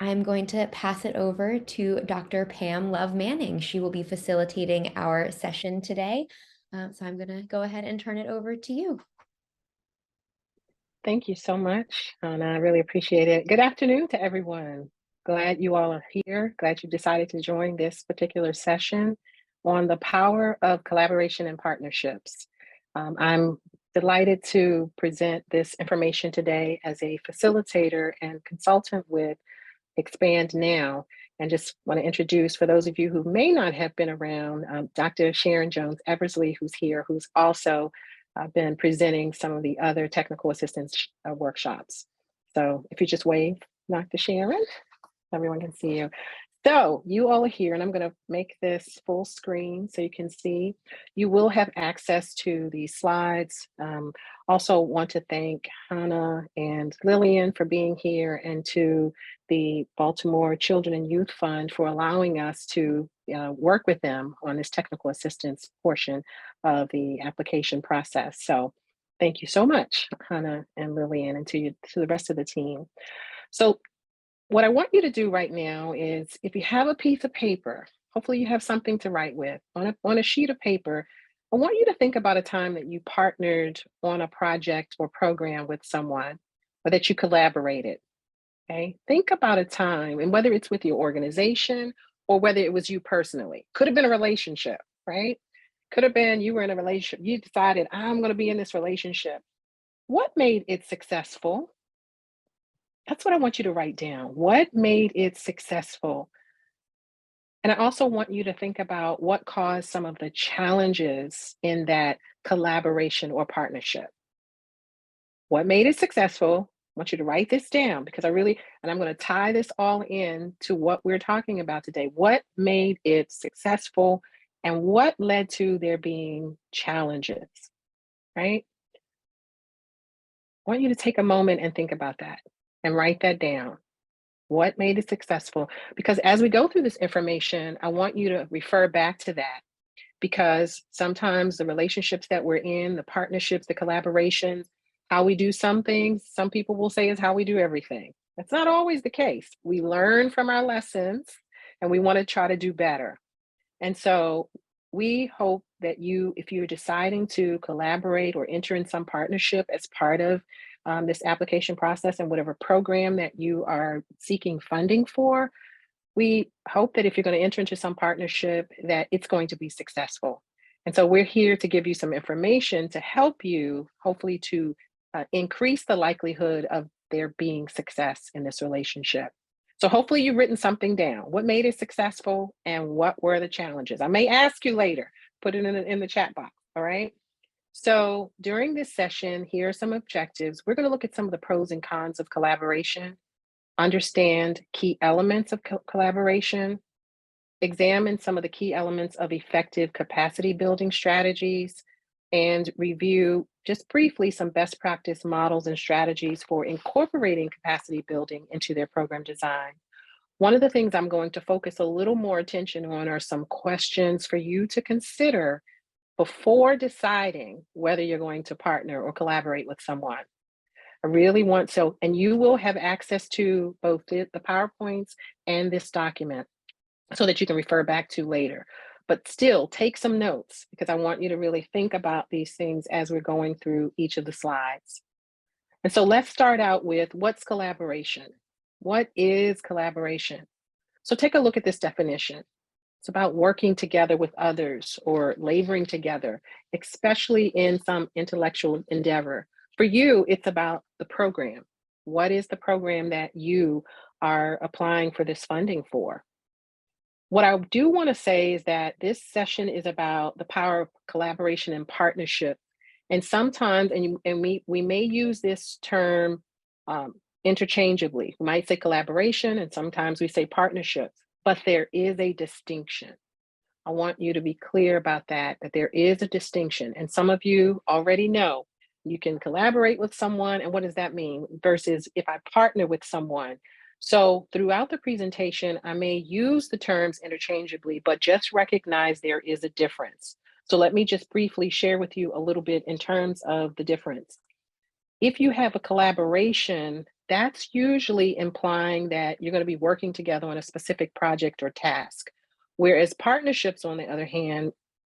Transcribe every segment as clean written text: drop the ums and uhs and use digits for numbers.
I'm going to pass it over to Dr. Pam Love Manning. She will be facilitating our session today. So I'm going to go ahead and turn it over to you. Thank you so much, and I really appreciate it. Good afternoon to everyone. Glad you all are here. Glad you decided to join this particular session on the power of collaboration and partnerships. I'm delighted to present this information today as a facilitator and consultant with Expand Now. And just want to introduce, for those of you who may not have been around, Dr. Sharon Jones Eversley, who's here, who's also been presenting some of the other technical assistance workshops. So if you just wave, Dr. Sharon, everyone can see you. So you all are here, and I'm going to make this full screen so you can see. You will have access to these slides. Also want to thank Hannah and Lillian for being here, and to the Baltimore Children and Youth Fund for allowing us to work with them on this technical assistance portion of the application process. So thank you so much, Hannah and Lillian, and to the rest of the team. So what I want you to do right now is, if you have a piece of paper, hopefully you have something to write with. On a sheet of paper, I want you to think about a time that you partnered on a project or program with someone, or that you collaborated. Okay, think about a time, and whether it's with your organization or whether it was you personally. Could have been a relationship, right? Could have been you were in a relationship, you decided, I'm going to be in this relationship. What made it successful? That's what I want you to write down. What made it successful? And I also want you to think about what caused some of the challenges in that collaboration or partnership. What made it successful? I want you to write this down, because and I'm going to tie this all in to what we're talking about today. What made it successful, and what led to there being challenges, right? I want you to take a moment and think about that and write that down. What made it successful? Because as we go through this information, I want you to refer back to that, because sometimes the relationships that we're in, the partnerships, the collaborations, how we do some things, some people will say is how we do everything. That's not always the case. We learn from our lessons, and we want to try to do better. And so we hope that if you're deciding to collaborate or enter in some partnership as part of this application process and whatever program that you are seeking funding for, we hope that if you're going to enter into some partnership, that it's going to be successful. And so we're here to give you some information to help you, hopefully, to increase the likelihood of there being success in this relationship. So hopefully you've written something down. What made it successful, and what were the challenges? I may ask you later, put it in the chat box, all right? So during this session, here are some objectives. We're going to look at some of the pros and cons of collaboration, understand key elements of collaboration, examine some of the key elements of effective capacity building strategies, and review just briefly some best practice models and strategies for incorporating capacity building into their program design. One of the things I'm going to focus a little more attention on are some questions for you to consider before deciding whether you're going to partner or collaborate with someone. I really want and you will have access to both the PowerPoints and this document so that you can refer back to later. But still, take some notes, because I want you to really think about these things as we're going through each of the slides. And so let's start out with, what's collaboration? What is collaboration? So take a look at this definition. It's about working together with others or laboring together, especially in some intellectual endeavor. For you, it's about the program. What is the program that you are applying for this funding for? What I do want to say is that this session is about the power of collaboration and partnership. And sometimes, we may use this term interchangeably. We might say collaboration, and sometimes we say partnerships, but there is a distinction. I want you to be clear about that there is a distinction. And some of you already know you can collaborate with someone. And what does that mean? Versus if I partner with someone. So throughout the presentation, I may use the terms interchangeably, but just recognize there is a difference. So let me just briefly share with you a little bit in terms of the difference. If you have a collaboration That's usually implying that you're going to be working together on a specific project or task. Whereas partnerships, on the other hand,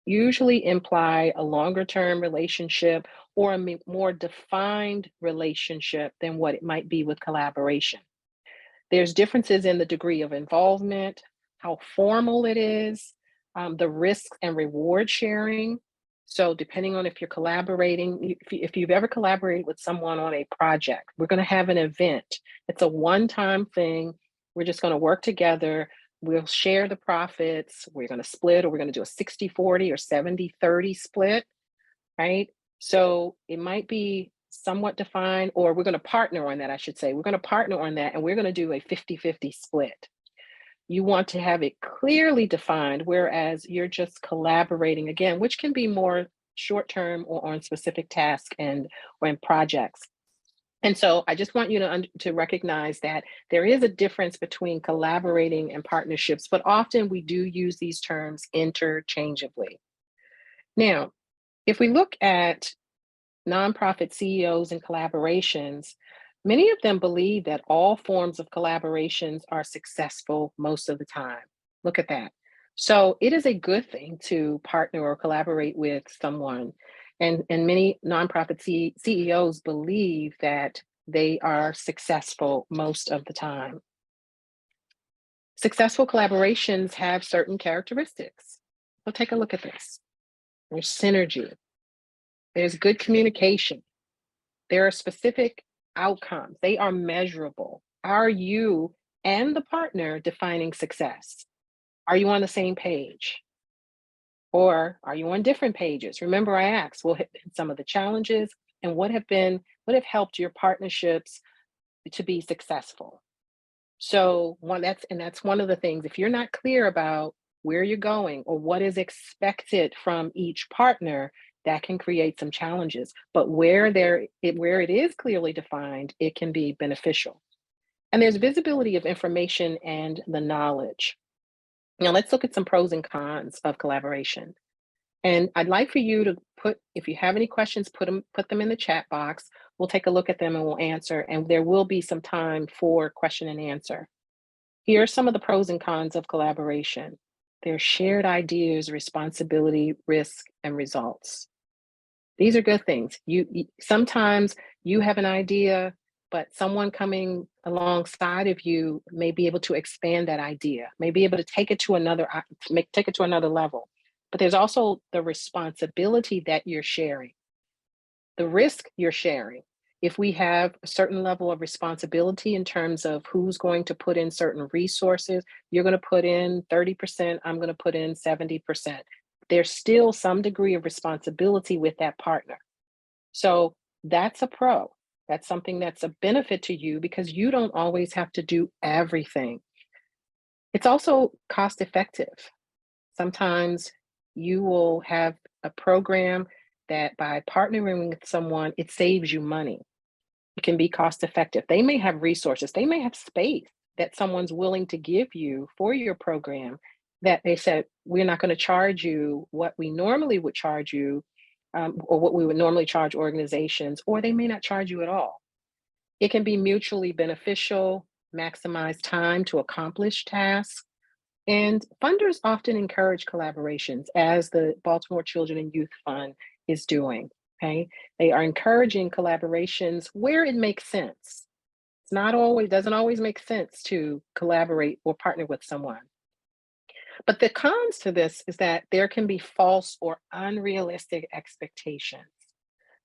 usually imply a longer term relationship or a more defined relationship than what it might be with collaboration. There's differences in the degree of involvement, how formal it is, the risks and reward sharing. So, depending on if you're collaborating, if you've ever collaborated with someone on a project, we're going to have an event. It's a one time thing. We're just going to work together. We'll share the profits. We're going to split, or we're going to do a 60/40 or 70/30 split, right? So it might be somewhat defined, or we're going to partner on that, I should say. We're going to partner on that, and we're going to do a 50/50 split. You want to have it clearly defined, whereas you're just collaborating again, which can be more short term or on specific tasks and or in projects. And so I just want you to recognize that there is a difference between collaborating and partnerships, but often we do use these terms interchangeably. Now, if we look at nonprofit CEOs and collaborations, many of them believe that all forms of collaborations are successful most of the time. Look at that. So it is a good thing to partner or collaborate with someone. And many nonprofit CEOs believe that they are successful most of the time. Successful collaborations have certain characteristics. We'll take a look at this. There's synergy, there's good communication. There are specific outcomes, they are measurable. Are you and the partner defining success? Are you on the same page? Or are you on different pages? Remember, I asked, what have been some of the challenges and what have helped your partnerships to be successful? So that's one of the things. If you're not clear about where you're going or what is expected from each partner, that can create some challenges. But where it is clearly defined, it can be beneficial. And there's visibility of information and the knowledge. Now let's look at some pros and cons of collaboration. And I'd like for you to if you have any questions, put them in the chat box. We'll take a look at them and we'll answer. And there will be some time for question and answer. Here are some of the pros and cons of collaboration. There's shared ideas, responsibility, risk, and results. These are good things. Sometimes you have an idea, but someone coming alongside of you may be able to expand that idea, may be able to take it to take it to another level. But there's also the responsibility that you're sharing, the risk you're sharing. If we have a certain level of responsibility in terms of who's going to put in certain resources, you're going to put in 30%, I'm going to put in 70%. There's still some degree of responsibility with that partner. So that's a pro. That's something that's a benefit to you because you don't always have to do everything. It's also cost effective. Sometimes you will have a program that by partnering with someone, it saves you money. It can be cost effective. They may have resources, they may have space that someone's willing to give you for your program that they said, we're not going to charge you what we normally would charge you, or what we would normally charge organizations, or they may not charge you at all. It can be mutually beneficial, maximize time to accomplish tasks. And funders often encourage collaborations, as the Baltimore Children and Youth Fund is doing. Okay. They are encouraging collaborations where it makes sense. Doesn't always make sense to collaborate or partner with someone. But the cons to this is that there can be false or unrealistic expectations.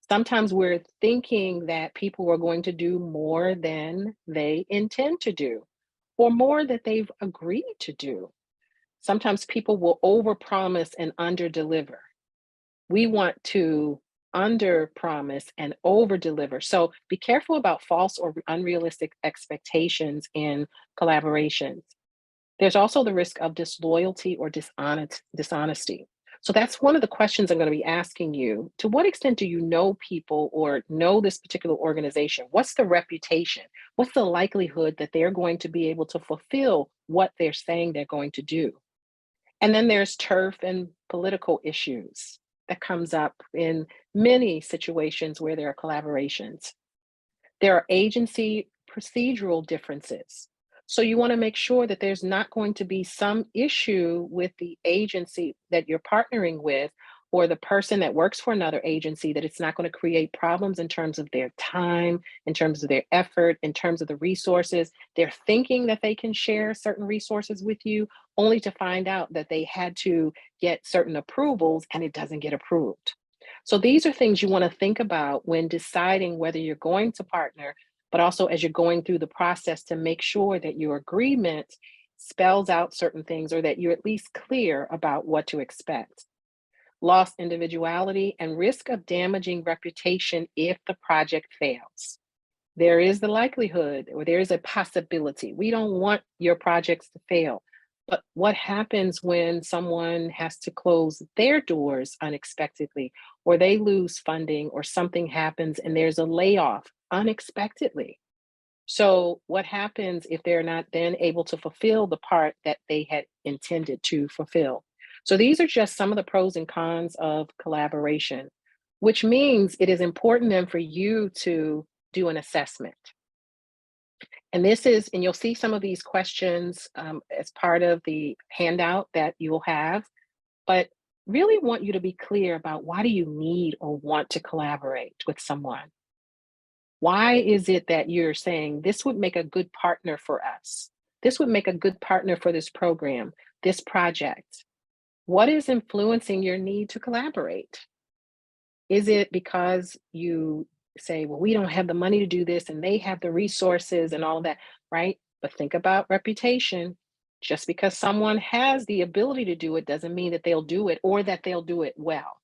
Sometimes we're thinking that people are going to do more than they intend to do, or more that they've agreed to do. Sometimes people will overpromise and underdeliver. We want to underpromise and overdeliver. So be careful about false or unrealistic expectations in collaborations. There's also the risk of disloyalty or dishonesty. So that's one of the questions I'm going to be asking you. To what extent do you know people or know this particular organization? What's the reputation? What's the likelihood that they're going to be able to fulfill what they're saying they're going to do? And then there's turf and political issues that comes up in many situations where there are collaborations. There are agency procedural differences. So you want to make sure that there's not going to be some issue with the agency that you're partnering with or the person that works for another agency, that it's not going to create problems in terms of their time, in terms of their effort, in terms of the resources. They're thinking that they can share certain resources with you, only to find out that they had to get certain approvals and it doesn't get approved. So these are things you want to think about when deciding whether you're going to partner, but also as you're going through the process to make sure that your agreement spells out certain things or that you're at least clear about what to expect. Lost individuality and risk of damaging reputation if the project fails. There is the likelihood or there is a possibility. We don't want your projects to fail. But what happens when someone has to close their doors unexpectedly, or they lose funding, or something happens and there's a layoff unexpectedly? So, what happens if they're not then able to fulfill the part that they had intended to fulfill? So, these are just some of the pros and cons of collaboration, which means it is important then for you to do an assessment. And you'll see some of these questions as part of the handout that you'll have, but really want you to be clear about why do you need or want to collaborate with someone? Why is it that you're saying this would make a good partner for us? This would make a good partner for this program, this project. What is influencing your need to collaborate? Is it because you say, well, we don't have the money to do this and they have the resources and all of that, right? But think about reputation. Just because someone has the ability to do it doesn't mean that they'll do it or that they'll do it well.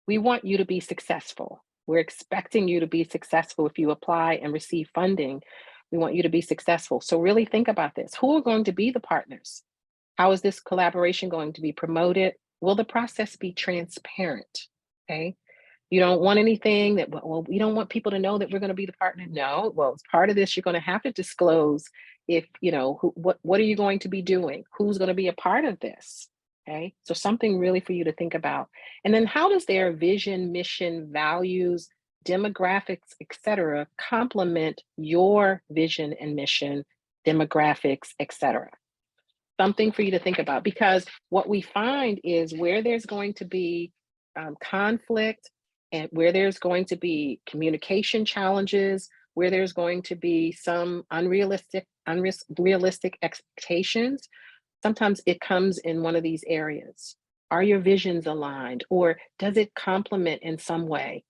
We want you to be successful. We're expecting you to be successful if you apply and receive funding. We want you to be successful. So, really think about this. Who are going to be the partners? How is this collaboration going to be promoted? Will the process be transparent? Okay. You don't want anything that, well, we don't want people to know that we're going to be the partner. No, well, as part of this, you're going to have to disclose if, what are you going to be doing? Who's going to be a part of this? Okay. So something really for you to think about. And then how does their vision, mission, values, demographics, etc., complement your vision and mission, demographics, etc.? Something for you to think about, because what we find is where there's going to be conflict and where there's going to be communication challenges, where there's going to be some unrealistic expectations, sometimes it comes in one of these areas. Are your visions aligned, or does it complement in some way?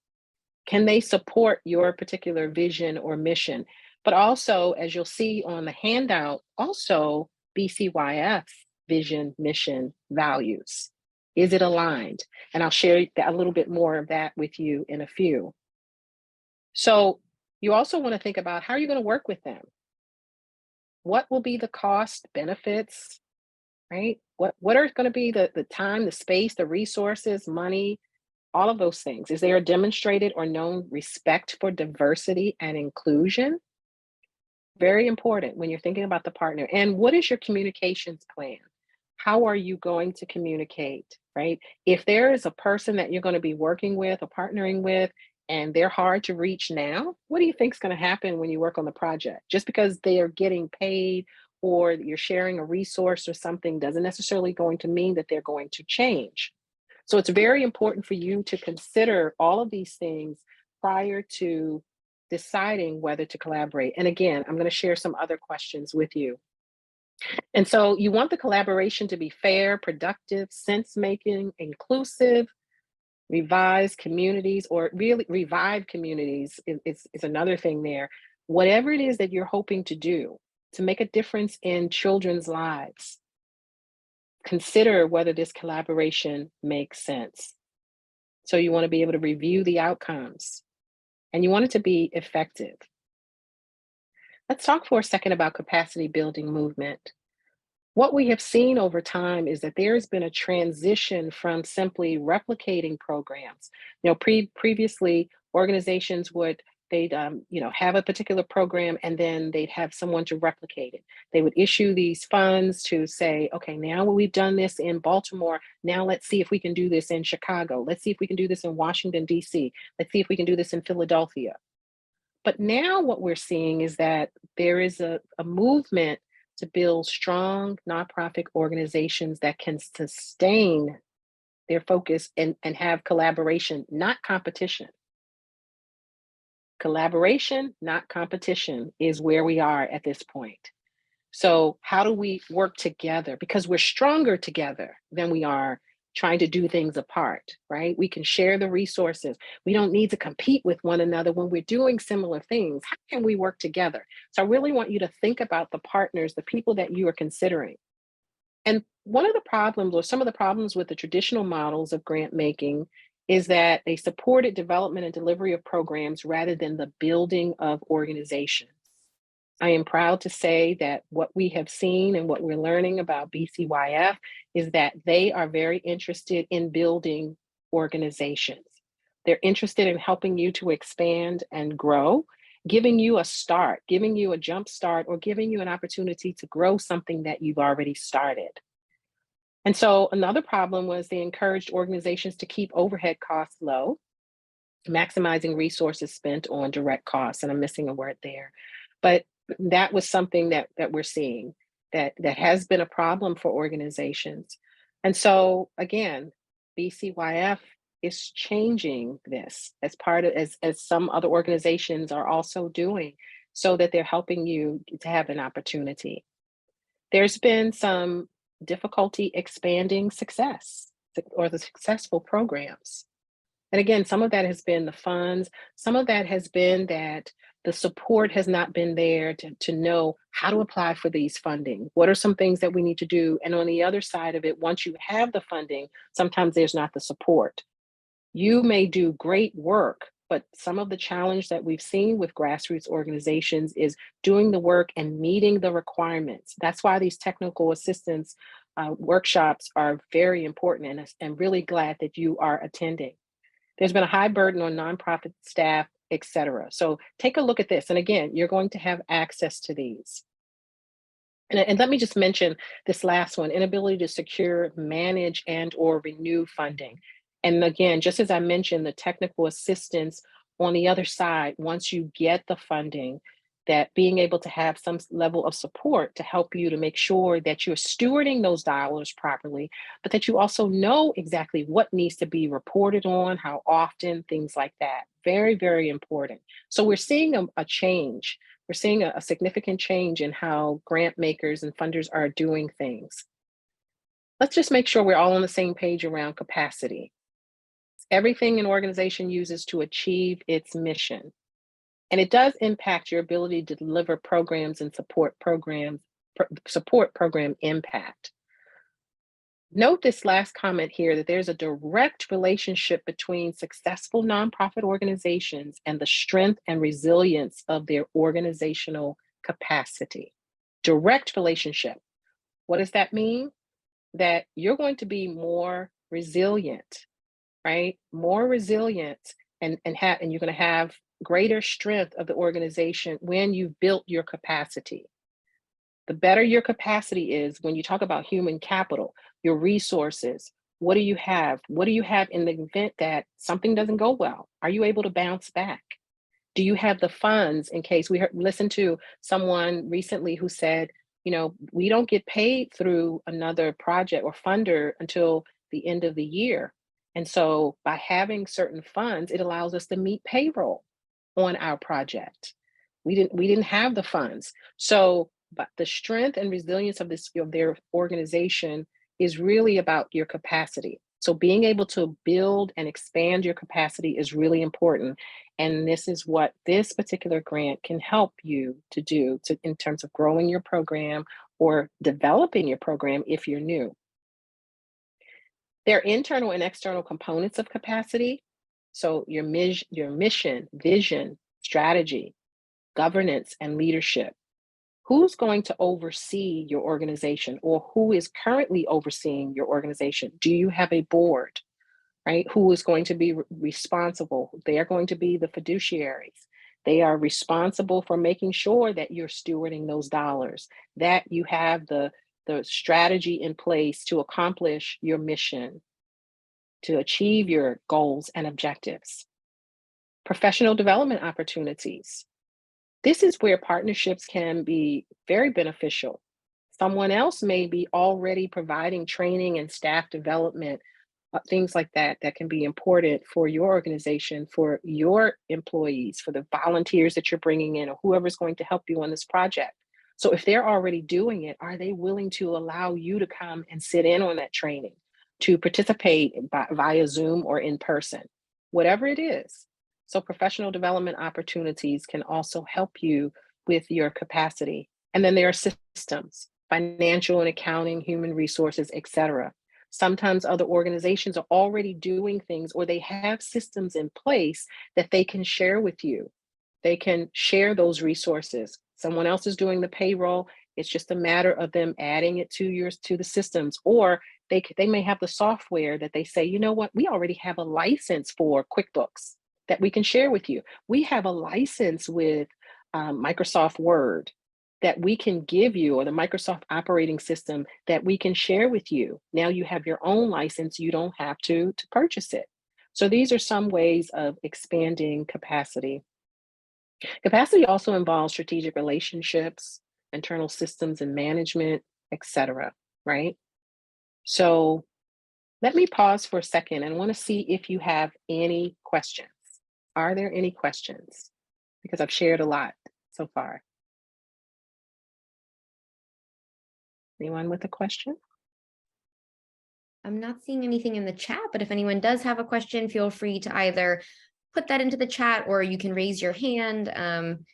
Can they support your particular vision or mission? But also, as you'll see on the handout, also BCYF vision, mission, values. Is it aligned? And I'll share a little bit more of that with you in a few. So you also want to think about how you're going to work with them. What will be the cost, benefits, right? What are going to be the time, the space, the resources, money, all of those things? Is there a demonstrated or known respect for diversity and inclusion? Very important when you're thinking about the partner. And what is your communications plan? How are you going to communicate, right? If there is a person that you're going to be working with or partnering with, and they're hard to reach now, what do you think is going to happen when you work on the project? Just because they are getting paid or you're sharing a resource or something doesn't necessarily going to mean that they're going to change. So it's very important for you to consider all of these things prior to deciding whether to collaborate. And again, I'm going to share some other questions with you. And so you want the collaboration to be fair, productive, sense making, inclusive, revise communities, or really revive communities is another thing there. Whatever it is that you're hoping to do to make a difference in children's lives, consider whether this collaboration makes sense. So you want to be able to review the outcomes and you want it to be effective. Let's talk for a second about capacity building movement. What we have seen over time is that there has been a transition from simply replicating programs. Previously organizations would they'd have a particular program and then they'd have someone to replicate it. They would issue these funds to say, okay, now we've done this in Baltimore, now let's see if we can do this in Chicago. Let's see if we can do this in Washington, D.C. Let's see if we can do this in Philadelphia. But now what we're seeing is that there is a movement to build strong nonprofit organizations that can sustain their focus and have collaboration, not competition. Collaboration, not competition, is where we are at this point. So, how do we work together? Because we're stronger together than we are trying to do things apart, right? We can share the resources. We don't need to compete with one another when we're doing similar things. How can we work together? So, I really want you to think about the partners, the people that you are considering. And one of the problems, or some of the problems with the traditional models of grant making, is that they supported development and delivery of programs rather than the building of organizations. I am proud to say that what we have seen and what we're learning about BCYF is that they are very interested in building organizations. They're interested in helping you to expand and grow, giving you a start, giving you a jump start, or giving you an opportunity to grow something that you've already started. And so another problem was they encouraged organizations to keep overhead costs low, maximizing resources spent on direct costs. And I'm missing a word there. But that was something that we're seeing that has been a problem for organizations. And so again, BCYF is changing this as part of as some other organizations are also doing, so that they're helping you to have an opportunity. There's been some difficulty expanding or the successful programs. And again, some of that has been the funds, some of that has been that the support has not been there to know how to apply for these funding. What are some things that we need to do? And on the other side of it, once you have the funding, sometimes there's not the support. You may do great work, but some of the challenge that we've seen with grassroots organizations is doing the work and meeting the requirements. That's why these technical assistance workshops are very important, and I'm really glad that you are attending. There's been a high burden on nonprofit staff, et cetera. So take a look at this. And again, you're going to have access to these. And let me just mention this last one: inability to secure, manage, and or renew funding. And again, just as I mentioned, the technical assistance on the other side, once you get the funding, that being able to have some level of support to help you to make sure that you're stewarding those dollars properly, but that you also know exactly what needs to be reported on, how often, things like that. Very, very important. So we're seeing a change. We're seeing a significant change in how grant makers and funders are doing things. Let's just make sure we're all on the same page around capacity. Everything an organization uses to achieve its mission. And it does impact your ability to deliver programs and support program impact. Note this last comment here, that there's a direct relationship between successful nonprofit organizations and the strength and resilience of their organizational capacity. Direct relationship. What does that mean? That you're going to be more resilient, right? More resilient, and you're going to have greater strength of the organization when you've built your capacity. The better your capacity is, when you talk about human capital, your resources, what do you have? What do you have in the event that something doesn't go well? Are you able to bounce back? Do you have the funds in case listened to someone recently who said, we don't get paid through another project or funder until the end of the year. And so by having certain funds, it allows us to meet payroll on our project. We didn't have the funds. So, but the strength and resilience of their organization is really about your capacity. So being able to build and expand your capacity is really important. And this is what this particular grant can help you to do in terms of growing your program or developing your program if you're new. There are internal and external components of capacity. So your mission, vision, strategy, governance, and leadership. Who's going to oversee your organization, or who is currently overseeing your organization? Do you have a board, right? Who is going to be responsible? They are going to be the fiduciaries. They are responsible for making sure that you're stewarding those dollars, that you have the strategy in place to accomplish your mission, to achieve your goals and objectives. Professional development opportunities. This is where partnerships can be very beneficial. Someone else may be already providing training and staff development, things like that, that can be important for your organization, for your employees, for the volunteers that you're bringing in, or whoever's going to help you on this project. So if they're already doing it, are they willing to allow you to come and sit in on that training, to participate via Zoom or in person, whatever it is? So professional development opportunities can also help you with your capacity. And then there are systems, financial and accounting, human resources, etc. Sometimes other organizations are already doing things, or they have systems in place that they can share with you. They can share those resources. Someone else is doing the payroll. It's just a matter of them adding it to the systems, or they may have the software that they say, you know what, we already have a license for QuickBooks that we can share with you. We have a license with Microsoft Word that we can give you, or the Microsoft operating system that we can share with you. Now you have your own license, you don't have to purchase it. So these are some ways of expanding capacity. Capacity also involves strategic relationships, internal systems and management, etc. Right? So let me pause for a second and want to see if you have any questions. Are there any questions? Because I've shared a lot so far. Anyone with a question? I'm not seeing anything in the chat, but if anyone does have a question, feel free to either put that into the chat, or you can raise your hand and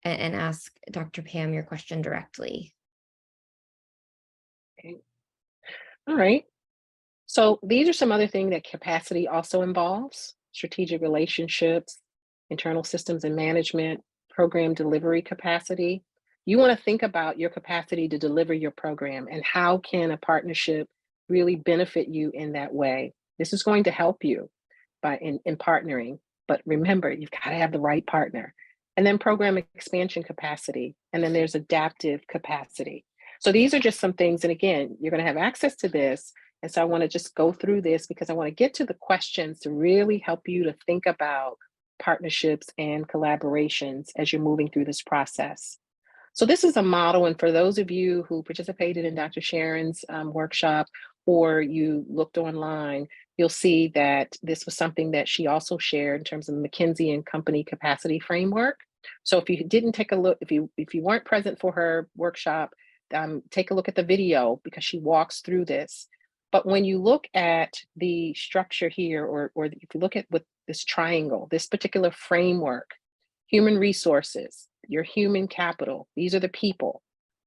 ask Dr. Pam your question directly. Okay. All right. So these are some other things that capacity also involves: strategic relationships, internal systems and management, program delivery capacity. You want to think about your capacity to deliver your program, and how can a partnership really benefit you in that way. This is going to help you in partnering. But remember, you've got to have the right partner. And then program expansion capacity. And then there's adaptive capacity. So these are just some things. And again, you're going to have access to this. And so I want to just go through this because I want to get to the questions to really help you to think about partnerships and collaborations as you're moving through this process. So this is a model, and for those of you who participated in Dr. Sharon's workshop, or you looked online, you'll see that this was something that she also shared in terms of McKinsey and Company Capacity Framework. So if you didn't take a look, if you weren't present for her workshop, take a look at the video because she walks through this. But when you look at the structure here, or if you look at with this triangle, this particular framework, human resources, your human capital, these are the people,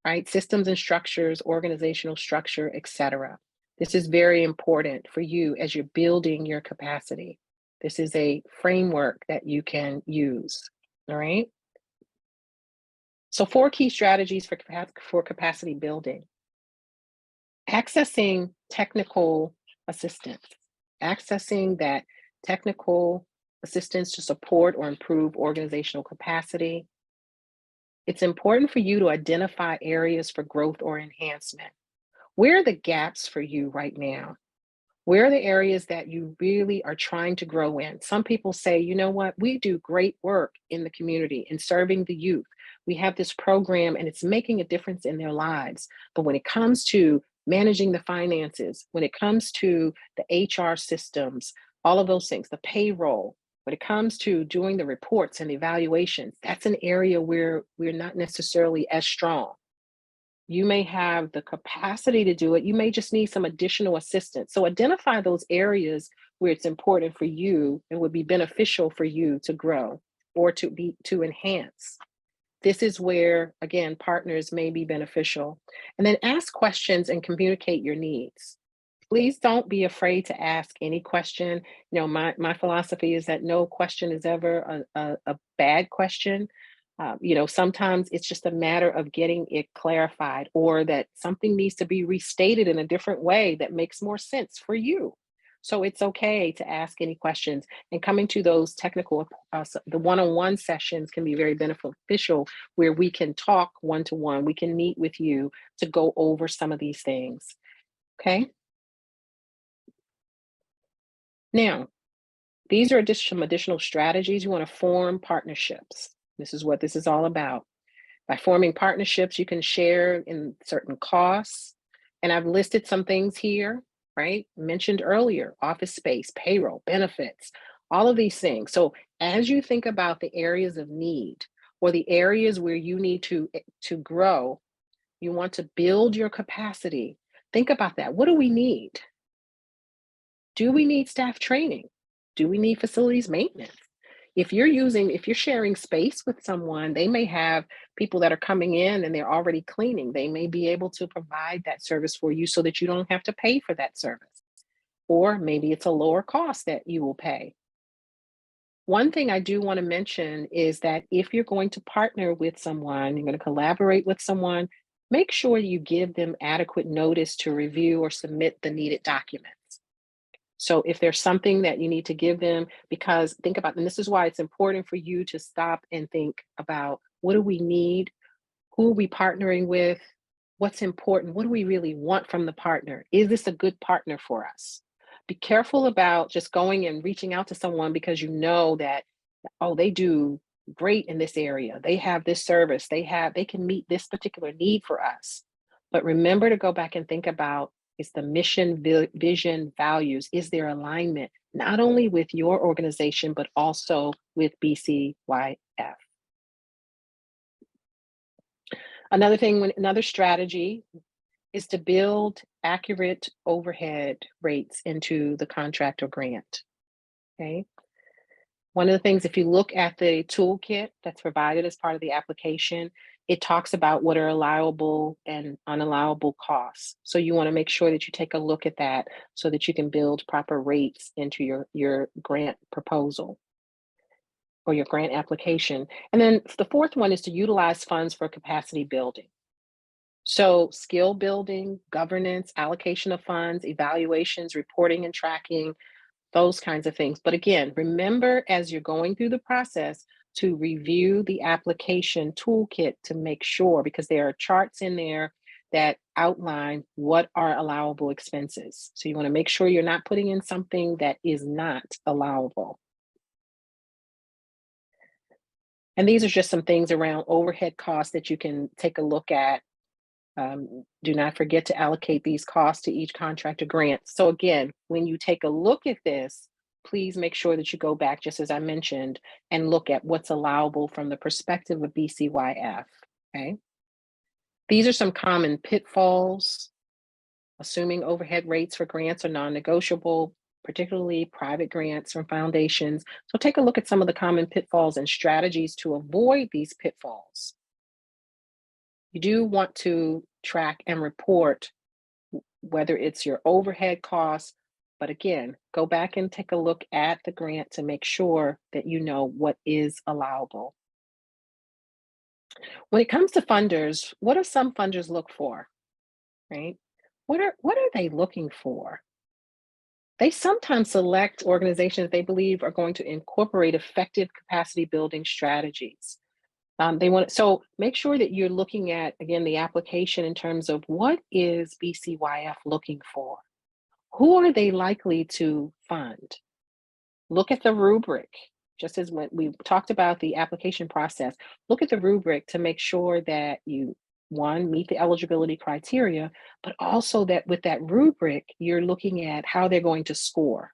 right? Systems and structures, organizational structure, etc. This is very important for you as you're building your capacity. This is a framework that you can use, all right? So 4 key strategies for capacity building: accessing technical assistance, accessing that technical assistance to support or improve organizational capacity. It's important for you to identify areas for growth or enhancement. Where are the gaps for you right now? Where are the areas that you really are trying to grow in? Some people say, you know what, we do great work in the community in serving the youth. We have this program and it's making a difference in their lives. But when it comes to managing the finances, when it comes to the HR systems, all of those things, the payroll, when it comes to doing the reports and evaluations, that's an area where we're not necessarily as strong. You may have the capacity to do it. You may just need some additional assistance. So identify those areas where it's important for you and would be beneficial for you to grow or to enhance. This is where, again, partners may be beneficial. And then ask questions and communicate your needs. Please don't be afraid to ask any question. My philosophy is that no question is ever a bad question. Sometimes it's just a matter of getting it clarified, or that something needs to be restated in a different way that makes more sense for you. So it's okay to ask any questions, and coming to those technical, the one-on-one sessions can be very beneficial, where we can talk one-to-one. We can meet with you to go over some of these things. Okay. Now, these are just some additional strategies. You want to form partnerships. This is what this is all about. By forming partnerships, you can share in certain costs. And I've listed some things here, right? Mentioned earlier, office space, payroll, benefits, all of these things. So as you think about the areas of need or the areas where you need to grow, you want to build your capacity. Think about that. What do we need? Do we need staff training? Do we need facilities maintenance? If you're sharing space with someone, they may have people that are coming in and they're already cleaning. They may be able to provide that service for you so that you don't have to pay for that service. Or maybe it's a lower cost that you will pay. One thing I do want to mention is that if you're going to partner with someone, you're going to collaborate with someone, make sure you give them adequate notice to review or submit the needed documents. So if there's something that you need to give them, because think about, and this is why it's important for you to stop and think about, what do we need? Who are we partnering with? What's important? What do we really want from the partner? Is this a good partner for us? Be careful about just going and reaching out to someone because you know that, oh, they do great in this area. They have this service. They can meet this particular need for us. But remember to go back and think about, is the mission, vision, values, is there alignment, not only with your organization, but also with BCYF? Another strategy is to build accurate overhead rates into the contract or grant. Okay. One of the things, if you look at the toolkit that's provided as part of the application, it talks about what are allowable and unallowable costs. So you want to make sure that you take a look at that so that you can build proper rates into your grant proposal or your grant application. And then the fourth one is to utilize funds for capacity building. So skill building, governance, allocation of funds, evaluations, reporting and tracking, those kinds of things. But again, remember as you're going through the process to review the application toolkit to make sure, because there are charts in there that outline what are allowable expenses. So you want to make sure you're not putting in something that is not allowable. And these are just some things around overhead costs that you can take a look at. Do not forget to allocate these costs to each contract or grant. So again, when you take a look at this, please make sure that you go back, just as I mentioned, and look at what's allowable from the perspective of BCYF, okay? These are some common pitfalls. Assuming overhead rates for grants are non-negotiable, particularly private grants from foundations. So take a look at some of the common pitfalls and strategies to avoid these pitfalls. You do want to track and report whether it's your overhead costs, but again, go back and take a look at the grant to make sure that you know what is allowable. When it comes to funders, what do some funders look for, right? What are they looking for? They sometimes select organizations they believe are going to incorporate effective capacity building strategies. So make sure that you're looking at, again, the application in terms of what is BCYF looking for? Who are they likely to fund? Look at the rubric, just as when we talked about the application process, look at the rubric to make sure that you, one, meet the eligibility criteria, but also that with that rubric, you're looking at how they're going to score.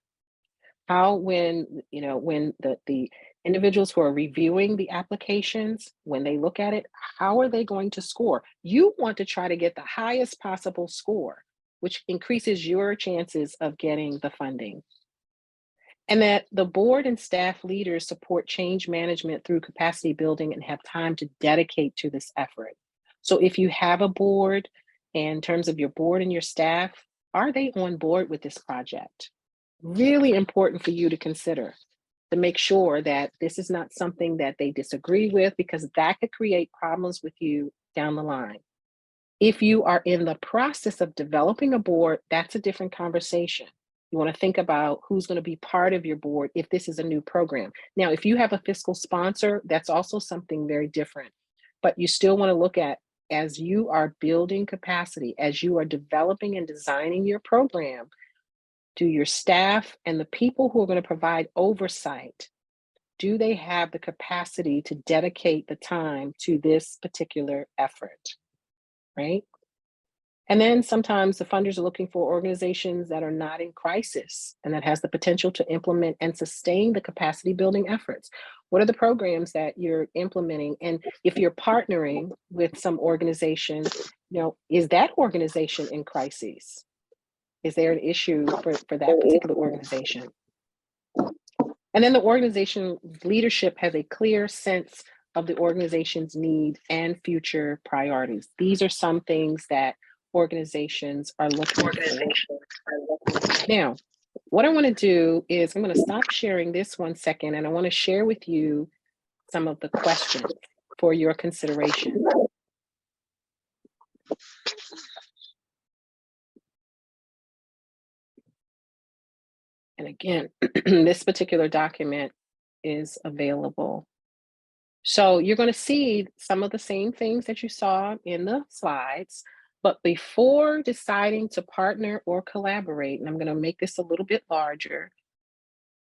How, when the individuals who are reviewing the applications, when they look at it, how are they going to score? You want to try to get the highest possible score, which increases your chances of getting the funding. And that the board and staff leaders support change management through capacity building and have time to dedicate to this effort. So if you have a board, in terms of your board and your staff, are they on board with this project? Really important for you to consider, to make sure that this is not something that they disagree with, because that could create problems with you down the line. If you are in the process of developing a board, that's a different conversation. You want to think about who's going to be part of your board if this is a new program. Now, if you have a fiscal sponsor, that's also something very different. But you still want to look at, as you are building capacity, as you are developing and designing your program, do your staff and the people who are going to provide oversight, Do they have the capacity to dedicate the time to this particular effort, right? And then sometimes the funders are looking for organizations that are not in crisis and that has the potential to implement and sustain the capacity building efforts. What are the programs that you're implementing? And if you're partnering with some organization, is that organization in crisis? Is there an issue for that particular organization? And then the organization leadership has a clear sense of the organization's need and future priorities. These are some things that organizations are looking for. Now, what I want to do is I'm going to stop sharing this 1 second, and I want to share with you some of the questions for your consideration. And again, this particular document is available. So you're going to see some of the same things that you saw in the slides, but before deciding to partner or collaborate, and I'm going to make this a little bit larger,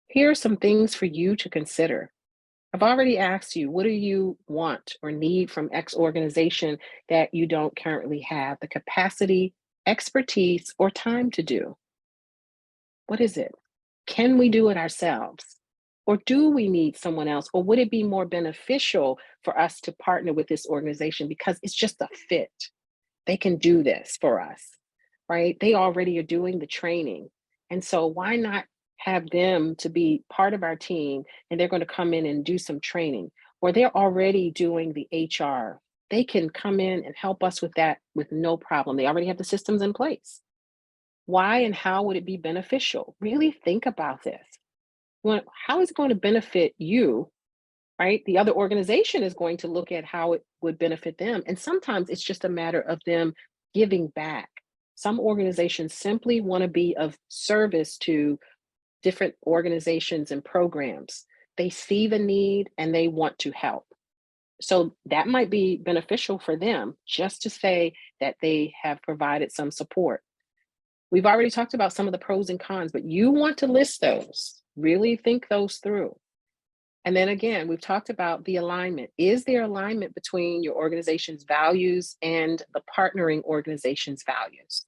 here are some things for you to consider. I've already asked you, what do you want or need from X organization that you don't currently have the capacity, expertise, or time to do? What is it? Can we do it ourselves? Or do we need someone else? Or would it be more beneficial for us to partner with this organization because it's just a fit? They can do this for us, right? They already are doing the training. And so why not have them to be part of our team, and they're going to come in and do some training, or they're already doing the HR. They can come in and help us with that with no problem. They already have the systems in place. Why and how would it be beneficial? Really think about this. How is it going to benefit you, right? The other organization is going to look at how it would benefit them. And sometimes it's just a matter of them giving back. Some organizations simply want to be of service to different organizations and programs. They see the need and they want to help. So that might be beneficial for them just to say that they have provided some support. We've already talked about some of the pros and cons, but you want to list those. Really think those through. And then again, we've talked about the alignment. Is there alignment between your organization's values and the partnering organization's values?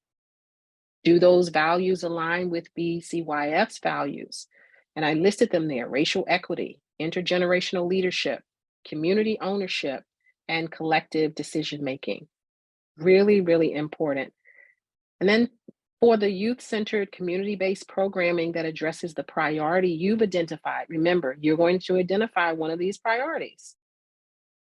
Do those values align with BCYF's values? And I listed them there: racial equity, intergenerational leadership, community ownership, and collective decision making. Really, really important. And then for the youth-centered, community-based programming that addresses the priority you've identified, remember, you're going to identify one of these priorities.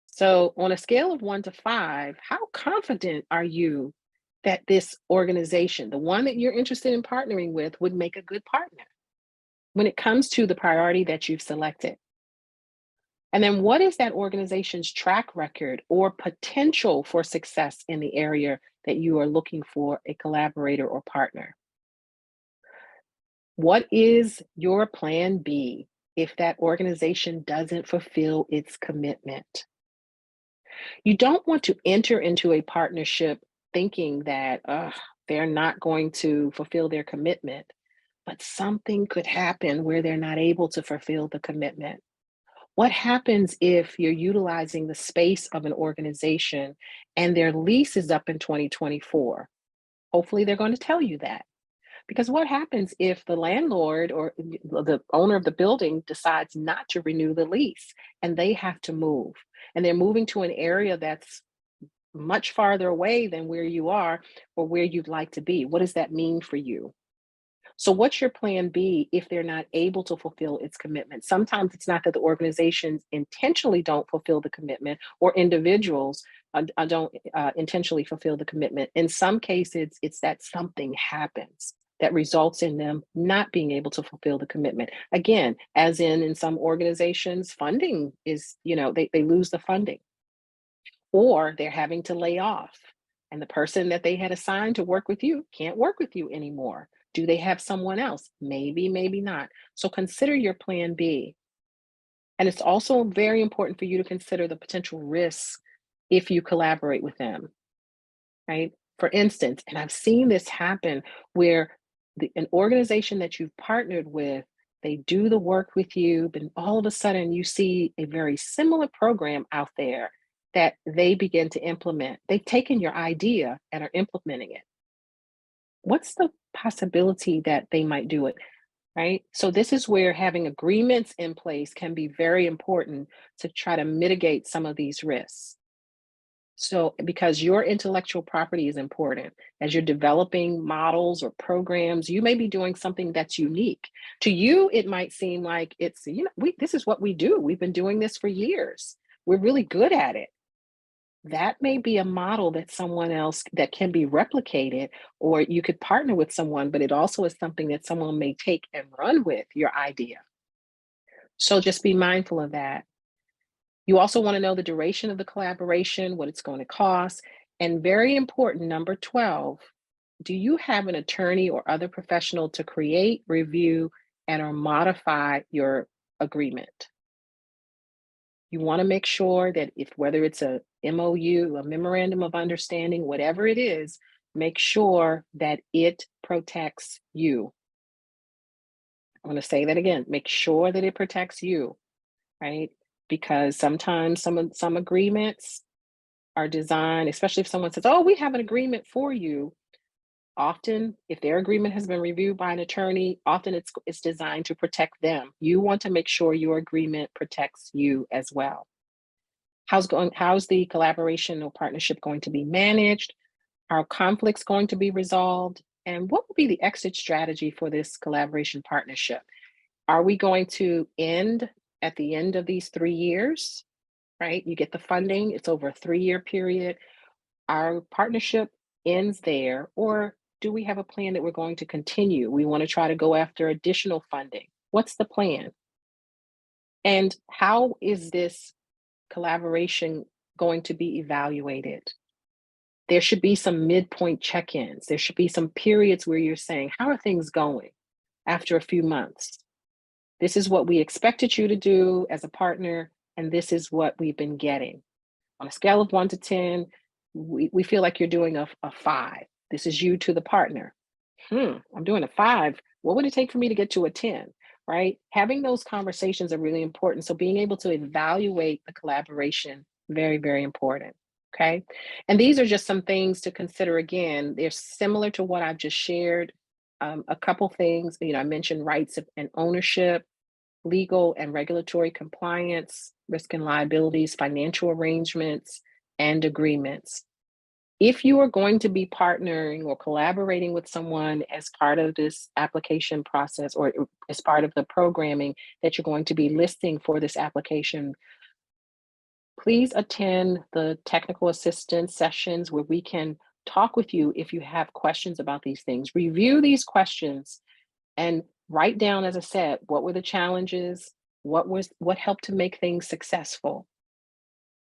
So on a scale of 1 to 5, how confident are you that this organization, the one that you're interested in partnering with, would make a good partner when it comes to the priority that you've selected? And then what is that organization's track record or potential for success in the area that you are looking for a collaborator or partner? What is your plan B if that organization doesn't fulfill its commitment? You don't want to enter into a partnership thinking that they're not going to fulfill their commitment, but something could happen where they're not able to fulfill the commitment. What happens if you're utilizing the space of an organization and their lease is up in 2024? Hopefully, they're going to tell you that. Because what happens if the landlord or the owner of the building decides not to renew the lease and they have to move, and they're moving to an area that's much farther away than where you are or where you'd like to be? What does that mean for you? So, what's your plan B if they're not able to fulfill its commitment? Sometimes it's not that the organizations intentionally don't fulfill the commitment, or individuals don't intentionally fulfill the commitment. In some cases, it's that something happens that results in them not being able to fulfill the commitment. Again, as in some organizations, funding is, they lose the funding, or they're having to lay off, and the person that they had assigned to work with you can't work with you anymore. Do they have someone else? Maybe, maybe not. So consider your plan B. And it's also very important for you to consider the potential risks if you collaborate with them, right? For instance, and I've seen this happen where an organization that you've partnered with they do the work with you, then all of a sudden you see a very similar program out there that they begin to implement. They've taken your idea and are implementing it. What's the possibility that they might do it? Right? So, this is where having agreements in place can be very important to try to mitigate some of these risks. So, because your intellectual property is important, as you're developing models or programs, you may be doing something that's unique. To you, it might seem like it's, this is what we do. We've been doing this for years. We're really good at it. That may be a model that someone else that can be replicated, or you could partner with someone, but it also is something that someone may take and run with your idea. So just be mindful of that. You also want to know the duration of the collaboration, what it's going to cost. And very important, number 12, do you have an attorney or other professional to create, review, and or modify your agreement? You want to make sure that if whether it's a MOU, a memorandum of understanding, whatever it is, make sure that it protects you. I want to say that again. Make sure that it protects you, right? Because sometimes some agreements are designed, especially if someone says, "Oh, we have an agreement for you." Often, if their agreement has been reviewed by an attorney, often it's designed to protect them. You want to make sure your agreement protects you as well. How's the collaboration or partnership going to be managed? How are conflicts going to be resolved? And what will be the exit strategy for this collaboration partnership? Are we going to end at the end of these 3 years? Right? You get the funding, it's over a 3-year period. Our partnership ends there, or do we have a plan that we're going to continue? We want to try to go after additional funding. What's the plan? And how is this collaboration going to be evaluated? There should be some midpoint check ins. There should be some periods where you're saying, "How are things going after a few months? This is what we expected you to do as a partner, and this is what we've been getting." On a scale of 1 to 10, we feel like you're doing a 5. This is you to the partner. I'm doing a 5. What would it take for me to get to a 10? Right? Having those conversations are really important. So being able to evaluate the collaboration, very, very important. Okay. And these are just some things to consider. Again, they're similar to what I've just shared. A couple things, I mentioned rights and ownership, legal and regulatory compliance, risk and liabilities, financial arrangements, and agreements. If you are going to be partnering or collaborating with someone as part of this application process or as part of the programming that you're going to be listing for this application, please attend the technical assistance sessions where we can talk with you if you have questions about these things. Review these questions and write down, as I said, what were the challenges? What helped to make things successful?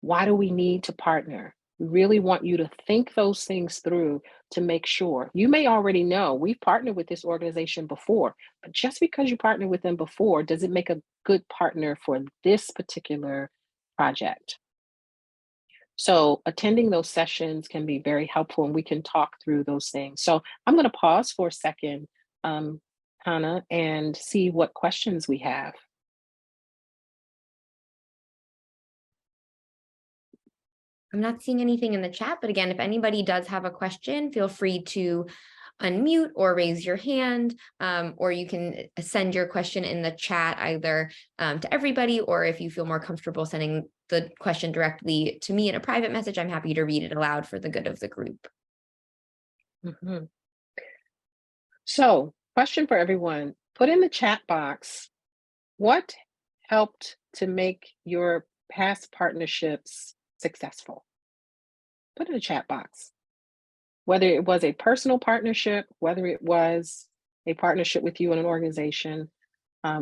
Why do we need to partner? We really want you to think those things through to make sure. You may already know we've partnered with this organization before, but just because you partnered with them before doesn't make a good partner for this particular project. So, attending those sessions can be very helpful and we can talk through those things. So, I'm going to pause for a second, um, Hannah, and see what questions we have. I'm not seeing anything in the chat, but again, if anybody does have a question, feel free to unmute or raise your hand, or you can send your question in the chat either to everybody, or if you feel more comfortable sending the question directly to me in a private message, I'm happy to read it aloud for the good of the group. Mhm. So, question for everyone, put in the chat box what helped to make your past partnerships successful? Put in the chat box. Whether it was a personal partnership, whether it was a partnership with you and an organization,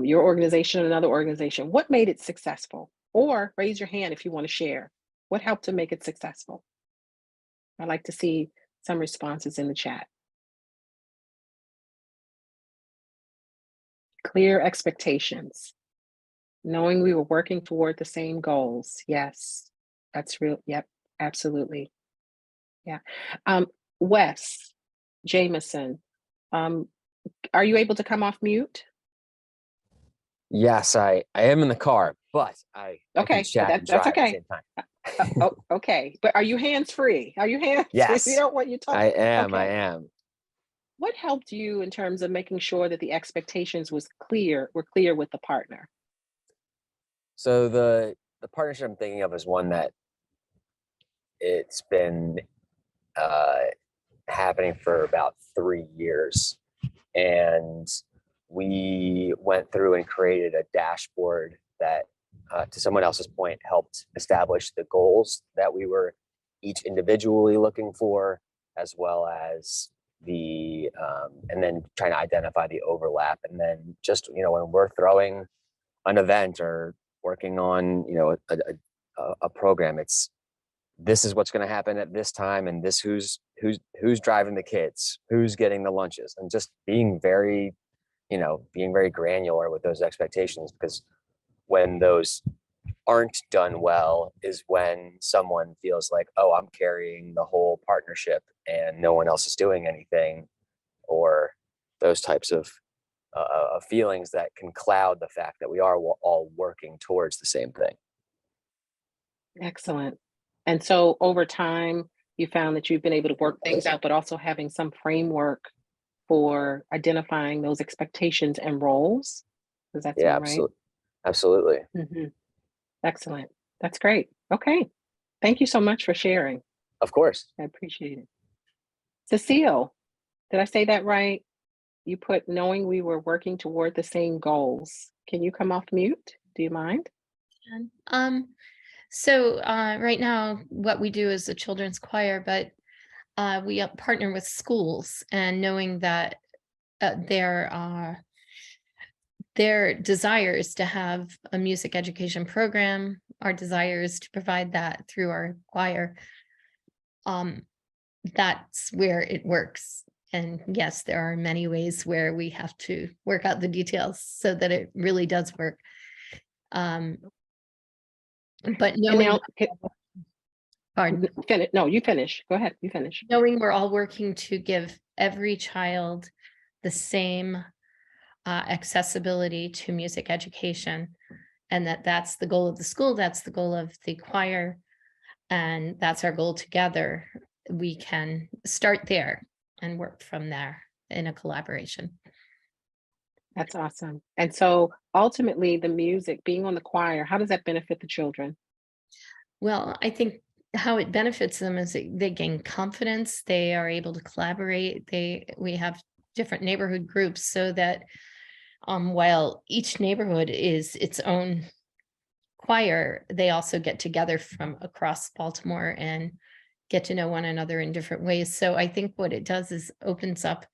your organization and another organization, what made it successful? Or raise your hand if you want to share. What helped to make it successful? I'd like to see some responses in the chat. Clear expectations, knowing we were working toward the same goals. Yes, that's real. Yep, absolutely. Yeah. Um, Wes Jameson, um, are you able to come off mute? Yes, I am in the car, but I can Okay, chat and that's drive at the okay. same time. Oh, okay. But are you hands free? Are you hands free? You Yes, don't want you talk. I am. I Okay. am. What helped you in terms of making sure that the expectations were clear with the partner? So the partnership I'm thinking of is one that it's been uh, happening for about 3 years, and we went through and created a dashboard that, to someone else's point, helped establish the goals that we were each individually looking for, as well as and then trying to identify the overlap. And then just, when we're throwing an event or working on, a program, it's this is what's going to happen at this time, and this who's driving the kids, who's getting the lunches, and just being very granular with those expectations, because when those aren't done well is when someone feels like, oh, I'm carrying the whole partnership and no one else is doing anything, or those types of feelings that can cloud the fact that we are all working towards the same thing. Excellent. And so over time, you found that you've been able to work things out, but also having some framework for identifying those expectations and roles. Does that Yeah, sound right? absolutely. Absolutely. Mhm. Excellent. That's great. Okay. Thank you so much for sharing. Of course. I appreciate it. Cecile, did I say that right? You put knowing we were working toward the same goals. Can you come off mute? Do you mind? And, right now, what we do is a children's choir, but we partner with schools, and knowing that their desire is to have a music education program, our desire is to provide that through our choir. Um, that's where it works. And yes, there are many ways where we have to work out the details so that it really does work. Um, but And knowing, now, pardon, finish. No, you finish. Go ahead. You finish. knowing we're all working to give every child the same accessibility to music education, and that's the goal of the school, that's the goal of the choir, and that's our goal together. We can start there and work from there in a collaboration. That's awesome. And so ultimately, the music, being on the choir, how does that benefit the children? Well, I think how it benefits them is they gain confidence, they are able to collaborate, we have different neighborhood groups, so that while each neighborhood is its own choir, they also get together from across Baltimore and get to know one another in different ways. So I think what it does is opens up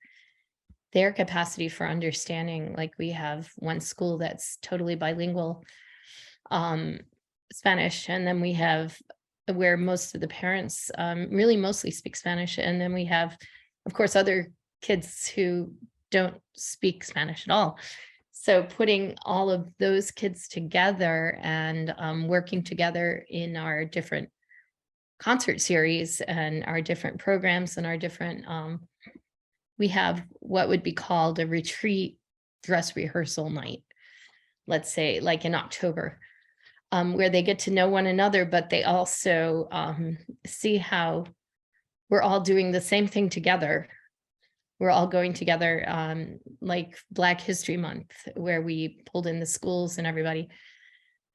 their capacity for understanding. Like, we have one school that's totally bilingual, um, Spanish, and then we have where most of the parents really mostly speak Spanish, and then we have, of course, other kids who don't speak Spanish at all. So putting all of those kids together and working together in our different concert series and our different programs and our different, we have what would be called a retreat dress rehearsal night, let's say like in October, where they get to know one another, but they also see how we're all doing the same thing together. We're all going together, like Black History Month, where we pulled in the schools and everybody.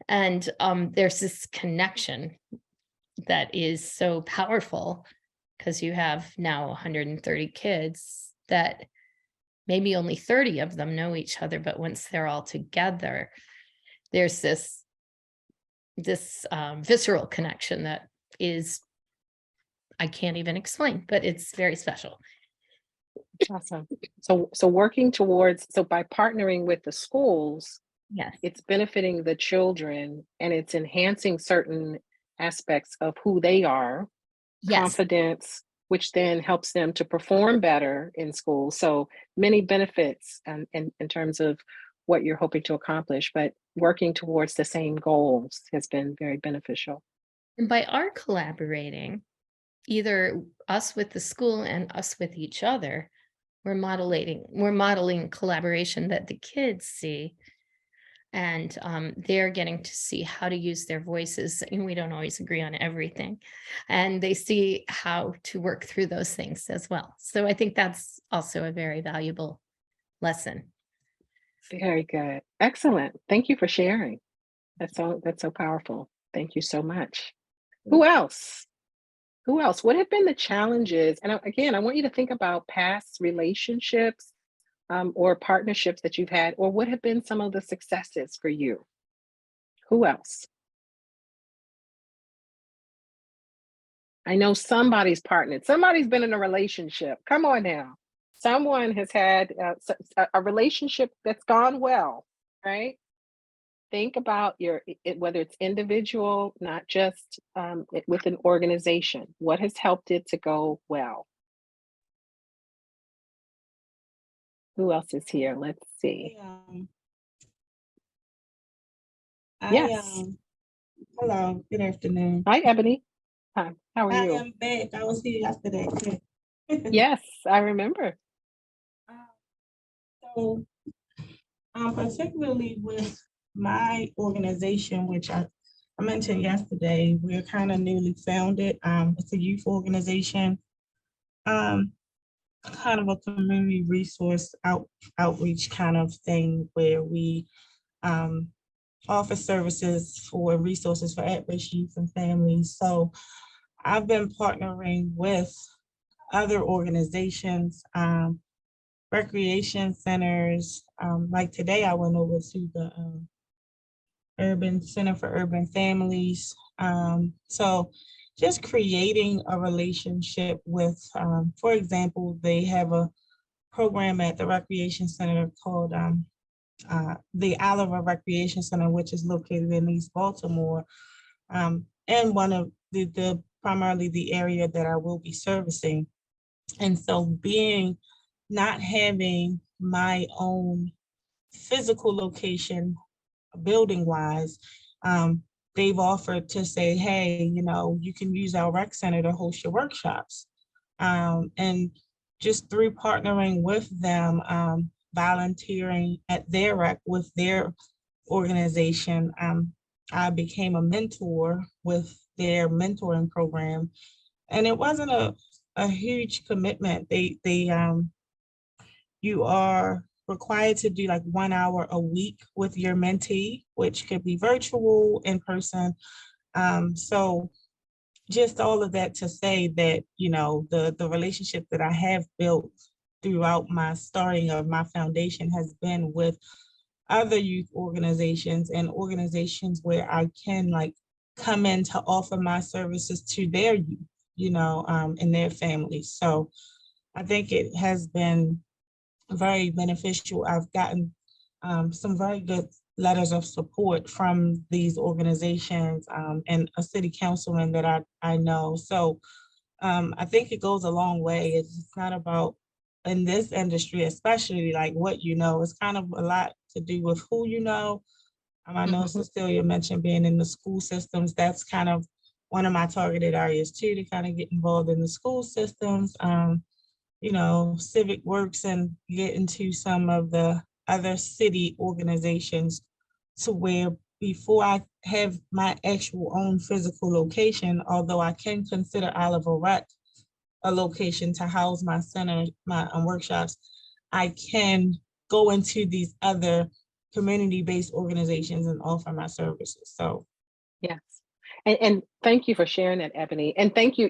And there's this connection that is so powerful, because you have now 130 kids that maybe only 30 of them know each other, but once they're all together, there's this visceral connection that is, I can't even explain, but it's very special. Awesome. So working towards, so by partnering with the schools, Yes. it's benefiting the children and it's enhancing certain aspects of who they are, Yes. confidence, which then helps them to perform better in school. So many benefits in terms of what you're hoping to accomplish, but working towards the same goals has been very beneficial. And by our collaborating, either us with the school and us with each other, we're modeling collaboration that the kids see. And they're getting to see how to use their voices. And we don't always agree on everything. And they see how to work through those things as well. So I think that's also a very valuable lesson. Very good. Excellent. Thank you for sharing. That's so powerful. Thank you so much. Who else? Who else? What have been the challenges? And again, I want you to think about past relationships or partnerships that you've had, or what have been some of the successes for you? Who else? I know somebody's partnered. Somebody's been in a relationship. Come on now. Someone has had a relationship that's gone well, right? Think about whether it's individual, not just with an organization. What has helped it to go well? Who else is here? Let's see. I Yes. hello, good afternoon. Hi, Ebony. Hi. How are I you? am back. I was here yesterday. Yes, I remember. So, particularly with my organization, which I mentioned yesterday, we're kind of newly founded. It's a youth organization, kind of a community resource outreach kind of thing where we offer services for resources for at-risk youth and families. So I've been partnering with other organizations, recreation centers. Like today, I went over to the Urban Center for Urban Families. So just creating a relationship with, for example, they have a program at the recreation center called the Oliver Recreation Center, which is located in East Baltimore, and one of the primarily the area that I will be servicing. And so not having my own physical location building wise, they've offered to say, hey, you can use our rec center to host your workshops. And just through partnering with them, volunteering at their rec with their organization, I became a mentor with their mentoring program. And it wasn't a huge commitment. You are required to do like 1 hour a week with your mentee, which could be virtual, in person. So just all of that to say that, the relationship that I have built throughout my starting of my foundation has been with other youth organizations and organizations where I can come in to offer my services to their youth, and their families. So I think it has been very beneficial. I've gotten some very good letters of support from these organizations and a city councilman that I know. So I think it goes a long way. It's not about, in this industry, especially what it's kind of a lot to do with who you know. I know Cecilia mentioned being in the school systems. That's kind of one of my targeted areas too, to kind of get involved in the school systems. Civic works and get into some of the other city organizations to where before I have my actual own physical location, although I can consider Oliver Rec a location to house my center, my workshops, I can go into these other community-based organizations and offer my services. So Yes. And thank you for sharing that, Ebony. And thank you,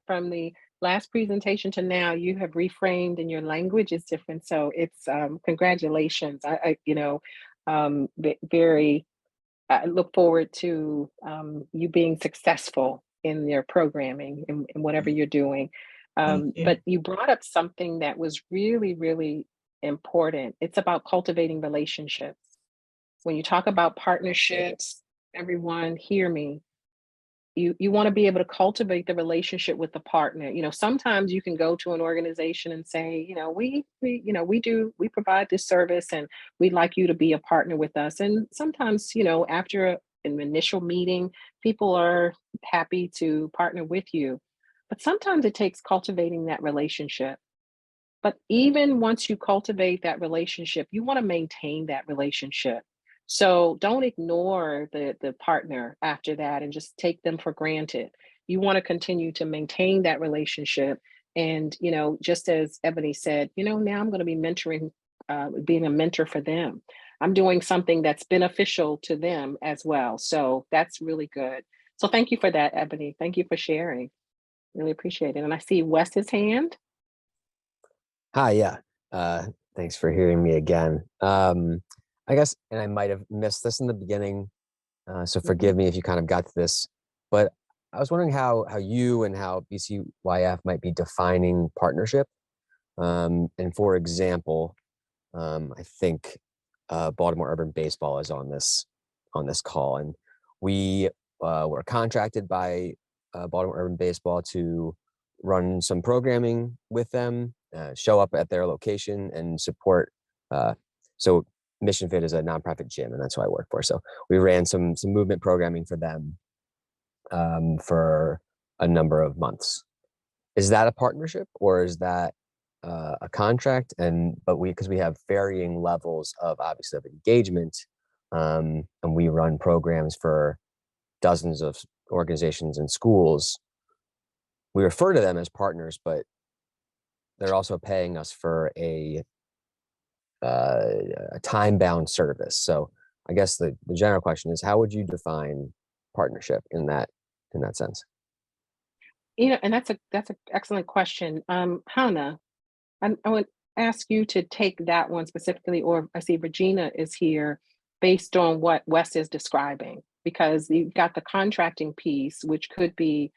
from the last presentation to now, you have reframed and your language is different. So it's congratulations. Very, I look forward to you being successful in your programming and whatever you're doing. thank you. But you brought up something that was really, really important. It's about cultivating relationships. When you talk about partnerships, everyone hear me. You want to be able to cultivate the relationship with the partner. Sometimes you can go to an organization and say, we provide this service and we'd like you to be a partner with us. And sometimes, after an initial meeting, people are happy to partner with you. But sometimes it takes cultivating that relationship. But even once you cultivate that relationship, you want to maintain that relationship. So don't ignore the partner after that and just take them for granted. You want to continue to maintain that relationship. And, just as Ebony said, now I'm going to be mentoring, being a mentor for them. I'm doing something that's beneficial to them as well. So that's really good. So thank you for that, Ebony. Thank you for sharing. Really appreciate it. And I see Wes's hand. Hi, yeah. Thanks for hearing me again. I guess, and I might have missed this in the beginning, so forgive me if you kind of got to this, but I was wondering how you and how BCYF might be defining partnership. And for example, I think Baltimore Urban Baseball is on this call, and we were contracted by Baltimore Urban Baseball to run some programming with them, show up at their location and support. So Mission Fit is a nonprofit gym, and that's who I work for. So we ran some movement programming for them for a number of months. Is that a partnership, or is that a contract? But because we have varying levels of obviously of engagement, and we run programs for dozens of organizations and schools, we refer to them as partners, but they're also paying us for a time-bound service. So I guess the general question is, how would you define partnership in that sense? And that's an excellent question. Hannah, I would ask you to take that one specifically, or I see Regina is here, based on what Wes is describing, because you've got the contracting piece, which could be,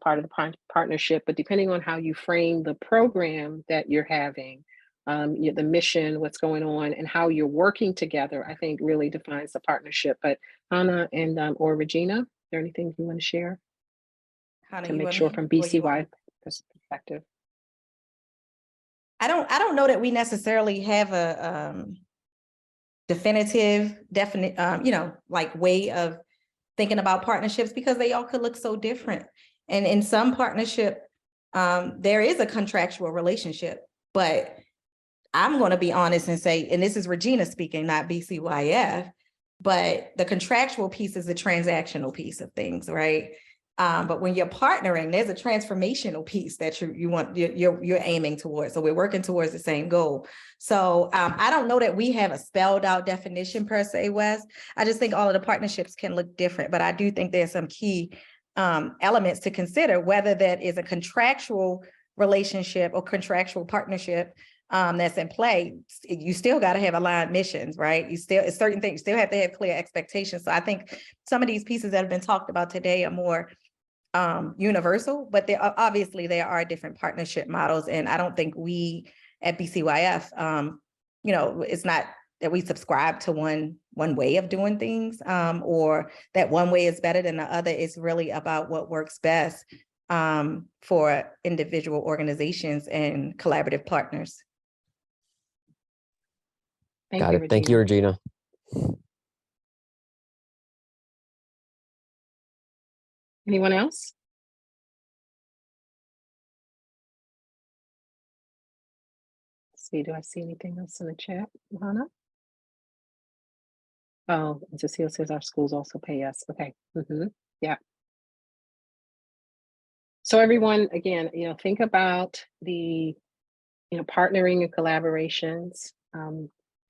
part of the partnership, but depending on how you frame the program that you're having, the mission, what's going on, and how you're working together, I think really defines the partnership. But Hannah and or Regina, is there anything you want to share Hannah, to you make want sure me from or you want BCY me? perspective? I don't know that we necessarily have a definitive, definite, like way of thinking about partnerships, because they all could look so different. And in some partnership, there is a contractual relationship, but I'm going to be honest and say, and this is Regina speaking, not BCYF, but the contractual piece is the transactional piece of things, right? But when you're partnering, there's a transformational piece that you're aiming towards. So we're working towards the same goal. So I don't know that we have a spelled out definition per se, Wes. I just think all of the partnerships can look different, but I do think there's some key elements to consider, whether that is a contractual relationship or contractual partnership that's in play. You still got to have aligned missions, right? It's certain things, you still have to have clear expectations. So I think some of these pieces that have been talked about today are more universal, but obviously there are different partnership models. And I don't think we at BCYF, it's not that we subscribe to one way of doing things, or that one way is better than the other. It's really about what works best for individual organizations and collaborative partners. Got it. Thank you, Regina. Anyone else? Let's see, do I see anything else in the chat, Hannah? Oh, Cecile says our schools also pay us. Okay. Yeah. So everyone, again, think about the, partnering and collaborations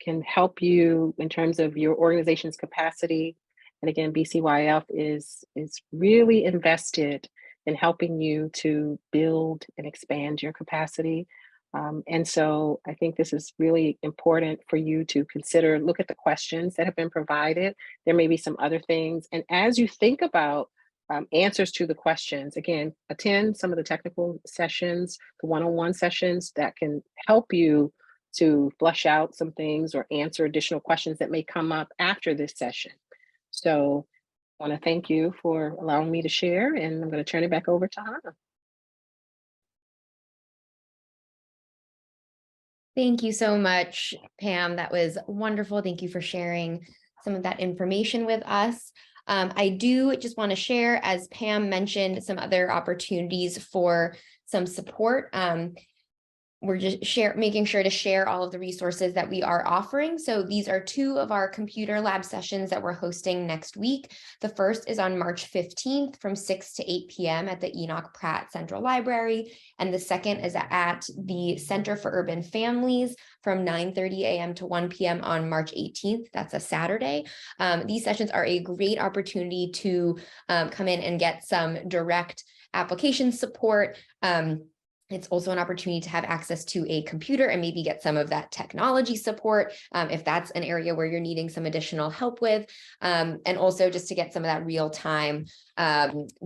can help you in terms of your organization's capacity. And again, BCYF is really invested in helping you to build and expand your capacity. And so I think this is really important for you to consider, look at the questions that have been provided. There may be some other things. And as you think about answers to the questions, again, attend some of the technical sessions, the one-on-one sessions that can help you to flush out some things or answer additional questions that may come up after this session. So I want to thank you for allowing me to share, and I'm going to turn it back over to Hannah. Thank you so much, Pam. That was wonderful. Thank you for sharing some of that information with us. I do just want to share, as Pam mentioned, some other opportunities for some support. we're just making sure to share all of the resources that we are offering. So these are 2 of our computer lab sessions that we're hosting next week. The first is on March 15th from 6 to 8 p.m. at the Enoch Pratt Central Library. And the second is at the Center for Urban Families from 9:30 a.m. to 1 p.m. on March 18th. That's a Saturday. These sessions are a great opportunity to come in and get some direct application support. It's also an opportunity to have access to a computer and maybe get some of that technology support if that's an area where you're needing some additional help with, and also just to get some of that real-time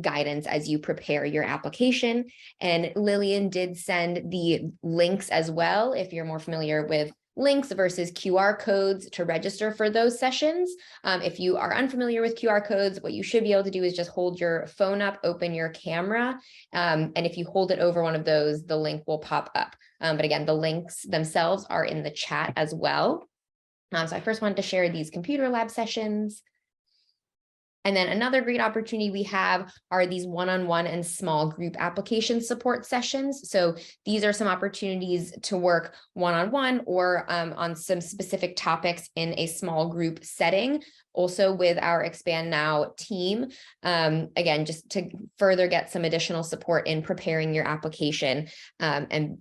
guidance as you prepare your application. And Lillian did send the links as well, if you're more familiar with links versus QR codes to register for those sessions. If you are unfamiliar with QR codes, what you should be able to do is just hold your phone up, open your camera, and if you hold it over one of those, the link will pop up. But again, the links themselves are in the chat as well. So I first wanted to share these computer lab sessions. And then another great opportunity we have are these one-on-one and small group application support sessions. So these are some opportunities to work one-on-one or on some specific topics in a small group setting, also with our Expand Now team. Again, just to further get some additional support in preparing your application and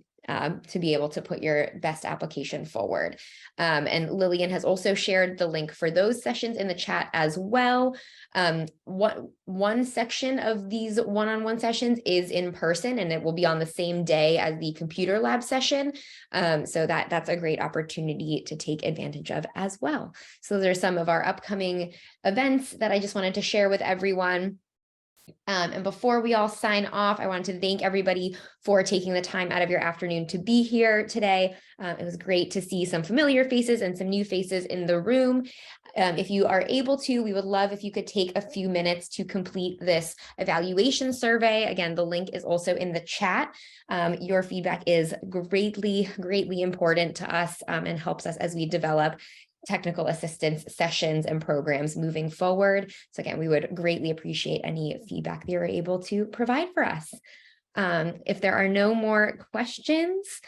to be able to put your best application forward. And Lillian has also shared the link for those sessions in the chat as well. One section of these one-on-one sessions is in person, and it will be on the same day as the computer lab session. So that's a great opportunity to take advantage of as well. So those are some of our upcoming events that I just wanted to share with everyone. And before we all sign off, I wanted to thank everybody for taking the time out of your afternoon to be here today. It was great to see some familiar faces and some new faces in the room. If you are able to, we would love if you could take a few minutes to complete this evaluation survey. Again, the link is also in the chat. Your feedback is greatly important to us and helps us as we develop technical assistance sessions and programs moving forward. So again, we would greatly appreciate any feedback that you're able to provide for us. If there are no more questions,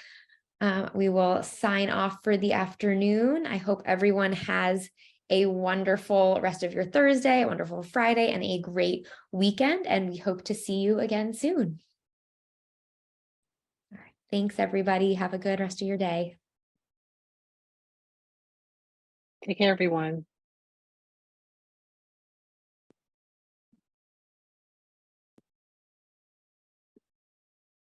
we will sign off for the afternoon. I hope everyone has a wonderful rest of your Thursday, a wonderful Friday, and a great weekend. And we hope to see you again soon. All right. Thanks, everybody. Have a good rest of your day. Take care, everyone.